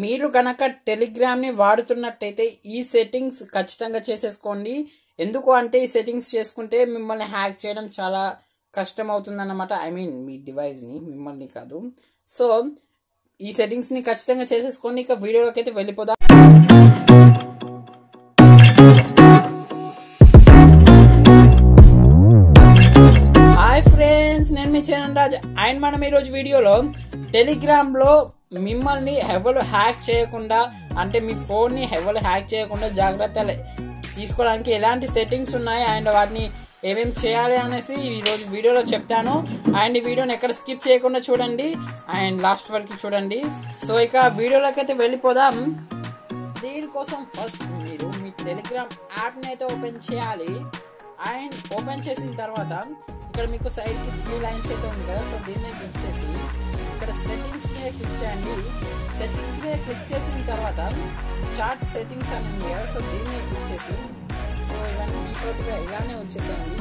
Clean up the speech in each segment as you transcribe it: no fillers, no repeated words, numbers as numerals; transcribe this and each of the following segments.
మీరు గనక టెలిగ్రామ్ని వాడుతున్నట్టయితే ఈ సెట్టింగ్స్ ఖచ్చితంగా చేసేసుకోండి. ఎందుకు అంటే ఈ సెట్టింగ్స్ చేసుకుంటే మిమ్మల్ని హ్యాక్ చేయడం చాలా కష్టం అవుతుందన్నమాట. ఐ మీన్ మీ డివైస్ని, మిమ్మల్ని కాదు. సో ఈ సెట్టింగ్స్ని ఖచ్చితంగా చేసేసుకోండి. ఇక వీడియోలోకి అయితే వెళ్ళిపోదాం. హాయ్ ఫ్రెండ్స్, నేను మీ చరణ్ రాజ్. అండ్ మనం ఈరోజు వీడియోలో టెలిగ్రామ్లో మిమ్మల్ని ఎవరు హ్యాక్ చేయకుండా, అంటే మీ ఫోన్ని ఎవరు హ్యాక్ చేయకుండా జాగ్రత్తలు తీసుకోవడానికి ఎలాంటి సెట్టింగ్స్ ఉన్నాయి అండ్ వాటిని ఏమేమి చేయాలి అనేసి ఈరోజు వీడియోలో చెప్తాను. అండ్ ఈ వీడియోని ఎక్కడ స్కిప్ చేయకుండా చూడండి అండ్ లాస్ట్ వరకు చూడండి. సో ఇక వీడియోలోకి అయితే వెళ్ళిపోదాం. దీనికోసం ఫస్ట్ మీరు మీ టెలిగ్రామ్ యాప్ని అయితే ఓపెన్ చేయాలి. అండ్ ఓపెన్ చేసిన తర్వాత ఇక్కడ మీకు సైడ్కి 3 లైన్స్ అయితే ఉంది కదా, సో దీన్ని క్లిక్ చేసి ఇక్కడ సెట్టింగ్స్ మీద క్లిక్ చేయండి. సెట్టింగ్స్ మీద క్లిక్ చేసిన తర్వాత చార్ట్ సెట్టింగ్స్ అని ఉంది కదా, సో దీన్ని క్లిక్ చేసి సో ఇవన్నీ డిఫాల్ట్గా ఇలానే ఉంచేసేయండి.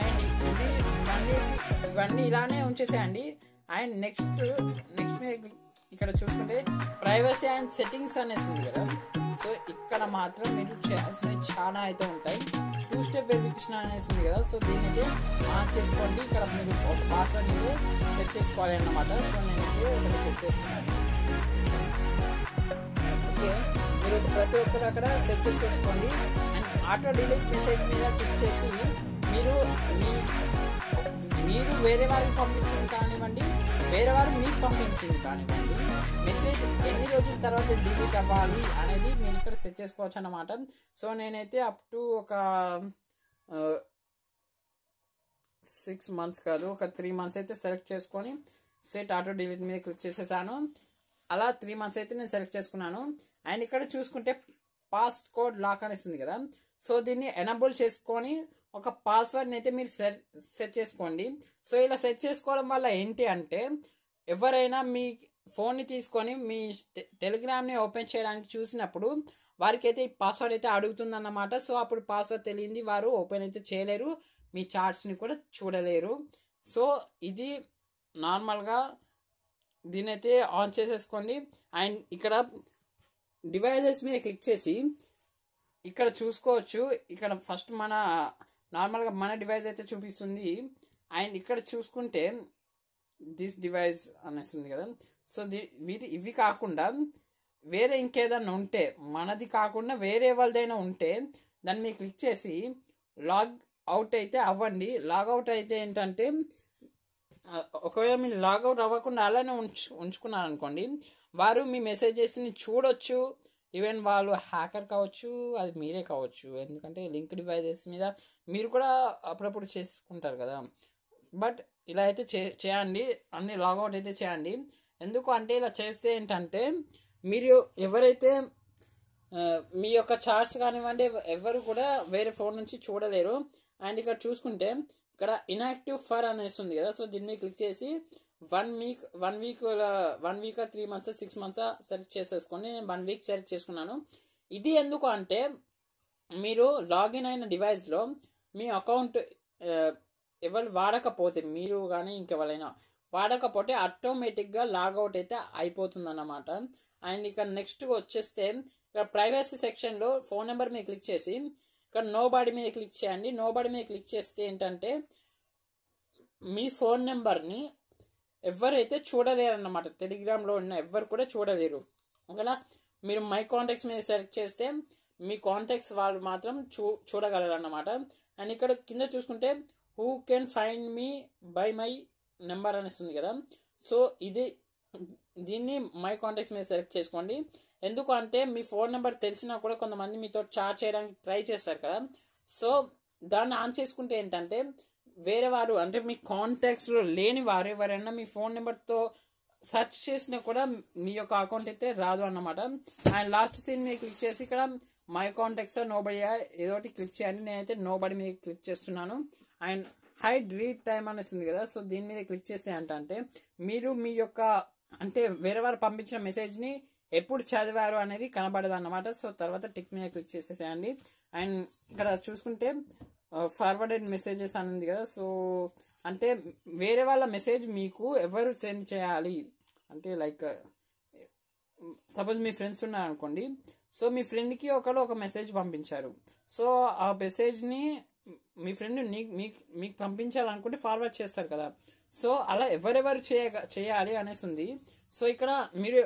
అండ్ ఇవన్నీ ఇలానే ఉంచేసేయండి. అండ్ నెక్స్ట్ మీద ఇక్కడ చూసుకుంటే ప్రైవసీ అండ్ సెట్టింగ్స్ అనేసి ఉంది కదా, సో ఇక్కడ మాత్రం మీరు చేయాల్సినవి చాలా అయితే ఉంటాయి. 2 స్టెప్ వెరిఫికేషన్ అనేసి ఉంది కదా, సో దీన్ని అయితే ఆన్ చేసుకోండి. ఇక్కడ మీరు ఒక పాస్వర్డ్ అయితే సెట్ చేసుకోవాలి అన్నమాట. సో నేనైతే ఒకటి సెట్ చేసుకున్నాను. ఓకే, మీరు ప్రతి ఒక్కరు అక్కడ సెట్ చేసేసుకోండి. అండ్ ఆటో డిలీట్ మెసేజ్ మీద క్లిక్ చేసి మీరు వేరే వారికి పంపించింది కానివ్వండి, వేరే వారు మీకు పంపించింది కానివ్వండి, మెసేజ్ ఎన్ని రోజుల తర్వాత డిలీట్ అవ్వాలి అనేది మీరు ఇక్కడ సెట్ చేసుకోవచ్చు అన్నమాట. సో నేనైతే అప్ టు ఒక 6 మంత్స్ కాదు, ఒక 3 మంత్స్ అయితే సెలెక్ట్ చేసుకొని సెట్ ఆటో డిలీట్ మీద క్లిక్ చేసేసాను. అలా 3 మంత్స్ అయితే నేను సెలెక్ట్ చేసుకున్నాను. అండ్ ఇక్కడ చూసుకుంటే పాస్ కోడ్ లాక్ అనేసి ఉంది కదా, సో దీన్ని ఎనబుల్ చేసుకొని ఒక పాస్వర్డ్ని అయితే మీరు సెట్ చేసుకోండి. సో ఇలా సెట్ చేసుకోవడం వల్ల ఏంటి అంటే ఎవరైనా మీ ఫోన్ని తీసుకొని మీ టెలిగ్రామ్ని ఓపెన్ చేయడానికి చూసినప్పుడు వారికి అయితే ఈ పాస్వర్డ్ అయితే అడుగుతుందన్నమాట. సో అప్పుడు పాస్వర్డ్ తెలియంది వారు ఓపెన్ అయితే చేయలేరు, మీ చార్ట్స్ని కూడా చూడలేరు. సో ఇది నార్మల్గా దీని అయితే ఆన్ చేసేసుకోండి. అండ్ ఇక్కడ డివైజెస్ మీద క్లిక్ చేసి ఇక్కడ చూసుకోవచ్చు. ఇక్కడ ఫస్ట్ నార్మల్గా మన డివైస్ అయితే చూపిస్తుంది. అండ్ ఇక్కడ చూసుకుంటే దిస్ డివైస్ అనేసి ఉంది కదా, సో ఇవి కాకుండా వేరే ఇంకేదన్నా ఉంటే, మనది కాకుండా వేరే వాళ్ళదైనా ఉంటే దాన్ని మీరు క్లిక్ చేసి లాగ్ అవుట్ అయితే అవ్వండి. లాగౌట్ అయితే ఏంటంటే ఒకవేళ మీరు లాగౌట్ అవ్వకుండా అలానే ఉంచుకున్నారనుకోండి, వారు మీ మెసేజెస్ని చూడొచ్చు. ఈవెన్ వాళ్ళు హ్యాకర్ కావచ్చు, అది మీరే కావచ్చు. ఎందుకంటే లింక్ డివైజెస్ మీద మీరు కూడా అప్పుడప్పుడు చేసుకుంటారు కదా. బట్ ఇలా అయితే చేయండి, అన్ని లాగౌట్ అయితే చేయండి. ఎందుకు అంటే ఇలా చేస్తే ఏంటంటే మీరు ఎవరైతే మీ యొక్క చార్ట్స్ కానివ్వండి ఎవరు కూడా వేరే ఫోన్ నుంచి చూడలేరు. అండ్ ఇక్కడ చూసుకుంటే ఇక్కడ ఇన్యాక్టివ్ ఫర్ అనేసి ఉంది కదా, సో దీని మీద క్లిక్ చేసి 1 వీక్ 3 మంత్స్ 6 మంత్స్ సెలెక్ట్ చేసేసుకోండి. నేను 1 వీక్ సెలెక్ట్ చేసుకున్నాను. ఇది ఎందుకు అంటే మీరు లాగిన్ అయిన డివైస్లో మీ అకౌంట్ ఎవరు వాడకపోతే, మీరు కానీ ఇంకెవరైనా వాడకపోతే ఆటోమేటిక్గా లాగౌట్ అయితే అయిపోతుంది అన్నమాట. అండ్ ఇక్కడ నెక్స్ట్ వచ్చేస్తే ఇక్కడ ప్రైవసీ సెక్షన్లో ఫోన్ నెంబర్ మీద క్లిక్ చేసి ఇక్కడ నోబడి మీద క్లిక్ చేయండి. నోబడి మీద క్లిక్ చేస్తే ఏంటంటే మీ ఫోన్ నెంబర్ని ఎవరైతే చూడలేరు అన్నమాట, టెలిగ్రామ్లో ఉన్న ఎవరు కూడా చూడలేరు. ఒకవేళ మీరు మై కాంటాక్ట్స్ మీద సెలెక్ట్ చేస్తే మీ కాంటాక్ట్స్ వాళ్ళు మాత్రం చూడగలరు అన్నమాట. అండ్ ఇక్కడ కింద చూసుకుంటే who can find me by my number అనేస్తుంది కదా, సో దీన్ని మై కాంటాక్ట్స్ మీద సెలెక్ట్ చేసుకోండి. ఎందుకు అంటే మీ ఫోన్ నెంబర్ తెలిసినా కూడా కొంతమంది మీతో చాట్ చేయడానికి ట్రై చేస్తారు కదా, సో దాన్ని ఆన్ చేసుకుంటే ఏంటంటే వేరే వారు, అంటే మీ కాంటాక్ట్స్లో లేని వారు ఎవరైనా మీ ఫోన్ నెంబర్తో సెర్చ్ చేసినా కూడా మీ యొక్క అకౌంట్ అయితే రాదు అన్నమాట. అండ్ లాస్ట్ సీన్ మీద క్లిక్ చేసి ఇక్కడ మై కాంటాక్ట్స్ నోబడి ఏదోటి క్లిక్ చేయండి. నేనైతే నోబడి మీద క్లిక్ చేస్తున్నాను. అండ్ హైడ్ రీడ్ టైం అనేసి ఉంది కదా, సో దీని మీద క్లిక్ చేస్తే ఏంటంటే మీరు మీ యొక్క, అంటే వేరే వారు పంపించిన మెసేజ్ని ఎప్పుడు చదివారు అనేది కనబడదు అన్నమాట. సో తర్వాత టిక్ మీద క్లిక్ చేసేసేయండి. అండ్ ఇక్కడ చూసుకుంటే ఫార్వర్డెడ్ మెసేజెస్ అని ఉంది కదా, సో అంటే వేరే వాళ్ళ మెసేజ్ మీకు ఎవరు సెండ్ చేయాలి అంటే లైక్ సపోజ్ మీ ఫ్రెండ్స్ ఉన్నారు అనుకోండి. సో మీ ఫ్రెండ్కి ఒక మెసేజ్ పంపించారు. సో ఆ మెసేజ్ని మీ ఫ్రెండ్ మీకు పంపించాలనుకుంటే ఫార్వర్డ్ చేస్తారు కదా. సో అలా ఎవరెవరు చేయాలి అనేసి ఉంది. సో ఇక్కడ మీరు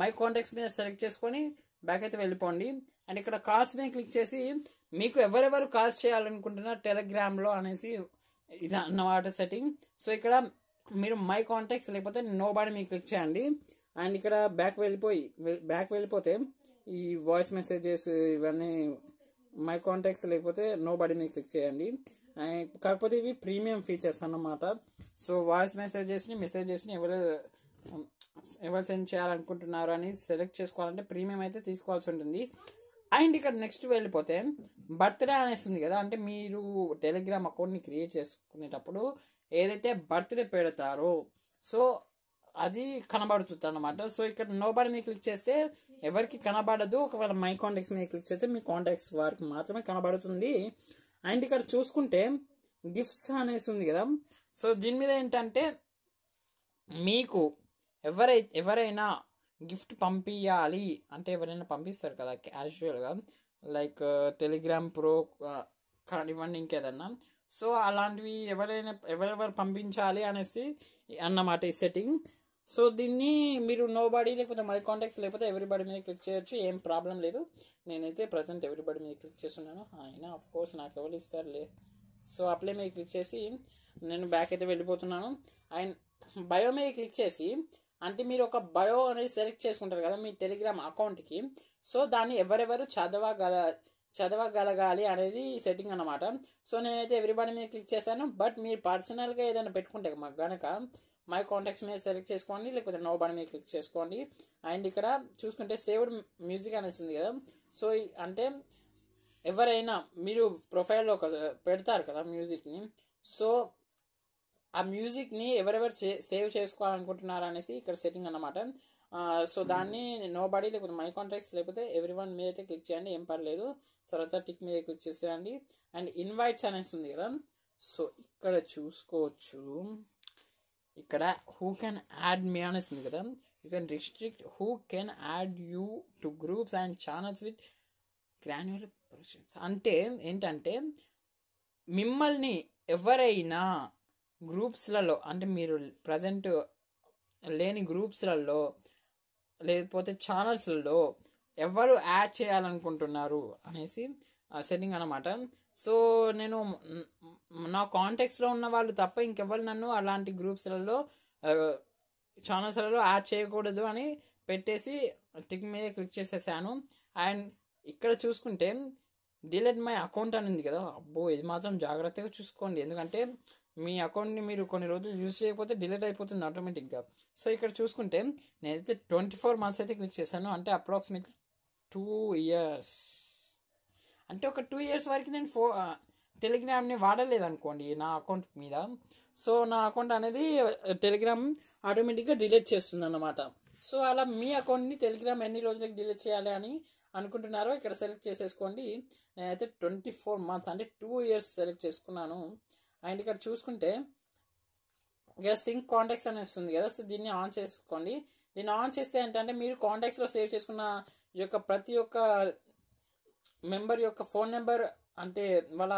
మై కాంటాక్ట్స్ మీద సెలెక్ట్ చేసుకొని బ్యాక్ అయితే వెళ్ళిపోండి. అండ్ ఇక్కడ కాల్స్ మీద క్లిక్ చేసి మీకు ఎవరెవరు కాల్స్ చేయాలనుకుంటున్నారు టెలిగ్రామ్లో అనేసి ఇది అన్నమాట సెట్టింగ్. సో ఇక్కడ మీరు మై కాంటాక్ట్స్ లేకపోతే నో బాడీ మీకు క్లిక్ చేయండి. అండ్ ఇక్కడ బ్యాక్ వెళ్ళిపోతే ఈ వాయిస్ మెసేజెస్ ఇవన్నీ మై కాంటాక్ట్స్ లేకపోతే నో బాడీ మీకు క్లిక్ చేయండి. కాకపోతే ఇవి ప్రీమియం ఫీచర్స్ అన్నమాట. సో వాయిస్ మెసేజెస్ని ఎవరు సెండ్ చేయాలనుకుంటున్నారు అని సెలెక్ట్ చేసుకోవాలంటే ప్రీమియం అయితే తీసుకోవాల్సి ఉంటుంది. అండ్ ఇక్కడ నెక్స్ట్ వెళ్ళిపోతే బర్త్డే అనేసి ఉంది కదా. అంటే మీరు టెలిగ్రామ్ అకౌంట్ని క్రియేట్ చేసుకునేటప్పుడు ఏదైతే బర్త్డే పెడతారో సో అది కనబడుతుంది అన్నమాట. సో ఇక్కడ నోబడి మీద క్లిక్ చేస్తే ఎవరికి కనబడదు. ఒకవేళ మై కాంటాక్ట్స్ మీద క్లిక్ చేస్తే మీ కాంటాక్ట్స్ వారికి మాత్రమే కనబడుతుంది. అండ్ ఇక్కడ చూసుకుంటే గిఫ్ట్స్ అనేసి ఉంది కదా. సో దీని మీద ఏంటంటే మీకు ఎవరైనా గిఫ్ట్ పంపించాలి అంటే ఎవరైనా పంపిస్తారు కదా క్యాజువల్గా, లైక్ టెలిగ్రామ్ ప్రో కానివ్వండి ఇంకేదన్నా. సో అలాంటివి ఎవరెవరు పంపించాలి అనేసి అన్నమాట ఈ సెట్టింగ్. సో దీన్ని మీరు నో బాడీ లేకపోతే మై కాంటాక్ట్స్ లేకపోతే ఎవ్రీబడి మీద క్లిక్ చేయొచ్చు, ఏం ప్రాబ్లం లేదు. నేనైతే ప్రజెంట్ ఎవ్రీబడి మీద క్లిక్ చేస్తున్నాను. అయినా ఆఫ్ కోర్స్ నాకు ఎవరు ఇస్తారులే. సో అప్లై మీద క్లిక్ చేసి నేను బ్యాక్ అయితే వెళ్ళిపోతున్నాను. అండ్ బయో మీద క్లిక్ చేసి అంటే మీరు ఒక బయో అనేది సెలెక్ట్ చేసుకుంటారు కదా మీ టెలిగ్రామ్ అకౌంట్కి. సో దాన్ని ఎవరెవరు చదవగలగాలి అనేది సెట్టింగ్ అన్నమాట. సో నేనైతే ఎవ్రీబడి మీద క్లిక్ చేశాను. బట్ మీరు పర్సనల్గా ఏదైనా పెట్టుకుంటే మాకు గనక మై కాంటాక్ట్స్ మీద సెలెక్ట్ చేసుకోండి లేకపోతే నో బడి మీద క్లిక్ చేసుకోండి. అండ్ ఇక్కడ చూసుకుంటే సేవ్డ్ మ్యూజిక్ అనేది ఉంది కదా. సో అంటే ఎవరైనా మీరు ప్రొఫైల్లో పెడతారు కదా మ్యూజిక్ని. సో ఆ మ్యూజిక్ని ఎవరెవరు సేవ్ చేసుకోవాలనుకుంటున్నారు అనేసి ఇక్కడ సెట్టింగ్ అన్నమాట. సో దాన్ని నో బాడీ లేకపోతే మై కాంటాక్ట్స్ లేకపోతే ఎవ్రీవన్ మీద అయితే క్లిక్ చేయండి, ఏం పర్లేదు. తర్వాత టిక్ మీద క్లిక్ చేసేయండి. అండ్ ఇన్వైట్స్ అనేసి ఉంది కదా. సో ఇక్కడ చూసుకోవచ్చు, ఇక్కడ హూ కెన్ యాడ్ మీ అనేసి ఉంది కదా. You can restrict who can add you to groups and channels with granular projects. అంటే ఏంటంటే మిమ్మల్ని ఎవరైనా గ్రూప్స్లలో అంటే మీరు ప్రజెంట్ లేని గ్రూప్స్లలో లేకపోతే ఛానల్స్లలో ఎవరు యాడ్ చేయాలనుకుంటున్నారు అనేసి సెట్టింగ్ అన్నమాట. సో నేను నా కాంటాక్ట్స్లో ఉన్న వాళ్ళు తప్ప ఇంకెవరు నన్ను అలాంటి గ్రూప్స్లలో ఛానల్స్లలో యాడ్ చేయకూడదు అని పెట్టేసి టిక్ మీద క్లిక్ చేసేసాను. అండ్ ఇక్కడ చూసుకుంటే డిలీట్ మై అకౌంట్ అని ఉంది కదా. అబ్బో ఇది మాత్రం జాగ్రత్తగా చూసుకోండి, ఎందుకంటే మీ అకౌంట్ని మీరు కొన్ని రోజులు యూజ్ చేయకపోతే డిలీట్ అయిపోతుంది ఆటోమేటిక్గా. సో ఇక్కడ చూసుకుంటే నేనైతే 24 months అయితే క్లిక్ చేశాను. అంటే అప్రాక్సిమేట్లీ 2 years. అంటే ఒక 2 years వరకు నేను టెలిగ్రామ్ని వాడలేదు అనుకోండి నా అకౌంట్ మీద. సో నా అకౌంట్ అనేది టెలిగ్రామ్ ఆటోమేటిక్గా డిలీట్ చేస్తుంది అన్నమాట. సో అలా మీ అకౌంట్ని టెలిగ్రామ్ ఎన్ని రోజులకి డిలీట్ చేయాలి అని అనుకుంటున్నారో ఇక్కడ సెలెక్ట్ చేసేసుకోండి. నేనైతే 24 months అంటే 2 years సెలెక్ట్ చేసుకున్నాను. అండ్ ఇక్కడ చూసుకుంటే ఇక సింక్ కాంటాక్ట్స్ అనేసి ఉంది కదా. సో దీన్ని ఆన్ చేసుకోండి. దీన్ని ఆన్ చేస్తే ఏంటంటే మీరు కాంటాక్ట్స్లో సేవ్ చేసుకున్న ఈ యొక్క ప్రతి ఒక్క మెంబర్ యొక్క ఫోన్ నెంబర్ అంటే వాళ్ళ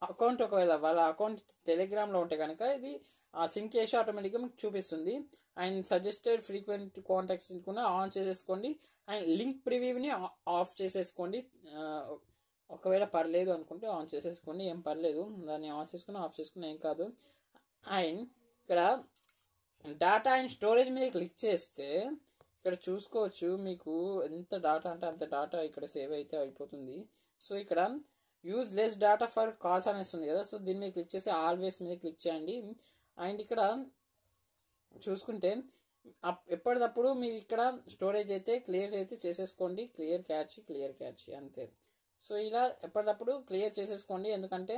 అకౌంట్ ఒకవేళ వాళ్ళ అకౌంట్ టెలిగ్రామ్లో ఉంటే కనుక ఇది సింక్ చేసి ఆటోమేటిక్గా మీకు చూపిస్తుంది. అండ్ సజెస్టెడ్ ఫ్రీక్వెంట్ కాంటాక్ట్స్ కూడా ఆన్ చేసేసుకోండి. అండ్ లింక్ ప్రివ్యూని ఆఫ్ చేసేసుకోండి. ఒకవేళ పర్లేదు అనుకుంటే ఆన్ చేసేసుకోండి, ఏం పర్లేదు. దాన్ని ఆన్ చేసుకుని ఆఫ్ చేసుకుని ఏం కాదు. అండ్ ఇక్కడ డేటా అండ్ స్టోరేజ్ మీద క్లిక్ చేస్తే ఇక్కడ చూసుకోవచ్చు మీకు ఎంత డేటా అంటే అంత డేటా ఇక్కడ సేవ్ అయితే అయిపోతుంది. సో ఇక్కడ use less data for calls అనేసి ఉంది కదా. సో దీని మీద క్లిక్ చేసి ఆల్వేస్ మీద క్లిక్ చేయండి. అండ్ ఇక్కడ చూసుకుంటే ఎప్పటికప్పుడు మీరు ఇక్కడ స్టోరేజ్ అయితే క్లియర్ అయితే చేసేసుకోండి. క్లియర్ క్యాచ్ అంతే. సో ఇలా ఎప్పటికప్పుడు క్లియర్ చేసేసుకోండి, ఎందుకంటే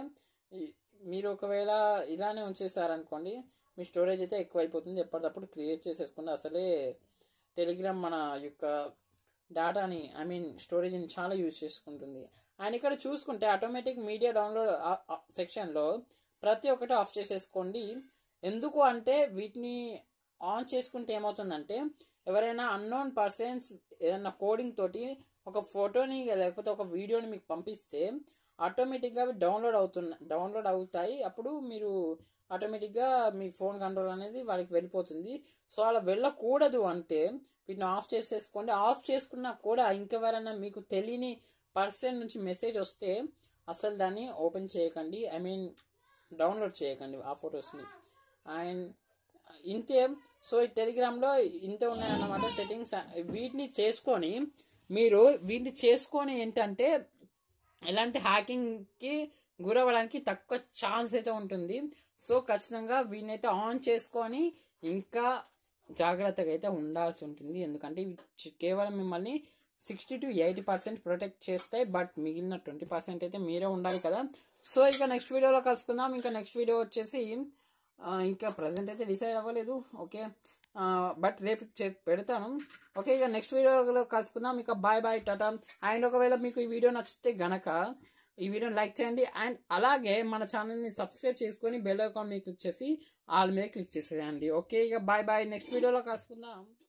మీరు ఒకవేళ ఇలానే ఉంచేసారనుకోండి మీ స్టోరేజ్ అయితే ఎక్కువ అయిపోతుంది. ఎప్పటికప్పుడు క్లియర్ చేసేసుకోండి. అసలే టెలిగ్రామ్ మన యొక్క డేటాని స్టోరేజ్ని చాలా యూజ్ చేసుకుంటుంది. అండ్ ఇక్కడ చూసుకుంటే ఆటోమేటిక్ మీడియా డౌన్లోడ్ సెక్షన్లో ప్రతి ఒక్కటి ఆఫ్ చేసేసుకోండి. ఎందుకు అంటే వీటిని ఆన్ చేసుకుంటే ఏమవుతుందంటే ఎవరైనా అన్నోన్ పర్సన్స్ ఏదైనా కోడింగ్ తోటి ఒక ఫోటోని లేకపోతే ఒక వీడియోని మీకు పంపిస్తే ఆటోమేటిక్గా అవి డౌన్లోడ్ అవుతాయి. అప్పుడు మీరు ఆటోమేటిక్గా మీ ఫోన్ కంట్రోల్ అనేది వాళ్ళకి వెళ్ళిపోతుంది. సో అలా వెళ్ళకూడదు అంటే వీటిని ఆఫ్ చేసేసుకోండి. ఆఫ్ చేసుకున్నా కూడా ఇంకెవరైనా మీకు తెలియని పర్సన్ నుంచి మెసేజ్ వస్తే అసలు దాన్ని ఓపెన్ చేయకండి, ఐ మీన్ డౌన్లోడ్ చేయకండి ఆ ఫొటోస్ని. అండ్ ఇంతే. సో ఈ టెలిగ్రామ్లో ఇంతే ఉన్నాయన్నమాట సెట్టింగ్స్. వీటిని చేసుకొని ఏంటంటే ఎలాంటి హ్యాకింగ్కి గురవ్వడానికి తక్కువ ఛాన్స్ అయితే ఉంటుంది. సో ఖచ్చితంగా వీటినైతే ఆన్ చేసుకొని ఇంకా జాగ్రత్తగా అయితే ఉండాల్సి ఉంటుంది. ఎందుకంటే ఇవి కేవలం మిమ్మల్ని 60 to 80% ప్రొటెక్ట్ చేస్తాయి. బట్ మిగిలిన 20% అయితే మీరే ఉండాలి కదా. సో ఇక నెక్స్ట్ వీడియోలో కలుసుకుందాం. ఇంకా నెక్స్ట్ వీడియో వచ్చేసి ఇంకా ప్రజెంట్ అయితే డిసైడ్ అవ్వలేదు. ఓకే, బట్ రేపు పెడతాను. ఓకే, ఇక నెక్స్ట్ వీడియోలో కలుసుకుందాం. ఇక బాయ్ బాయ్, టాటా. అండ్ ఒకవేళ మీకు ఈ వీడియో నచ్చితే గనక ఈ వీడియోని లైక్ చేయండి. అండ్ అలాగే మన ఛానల్ని సబ్స్క్రైబ్ చేసుకొని బెల్ ఐకాన్ మీద క్లిక్ చేసి ఆల్ మీద క్లిక్ చేసేయండి. ఓకే, ఇక బాయ్ బాయ్, నెక్స్ట్ వీడియోలో కలుసుకుందాం.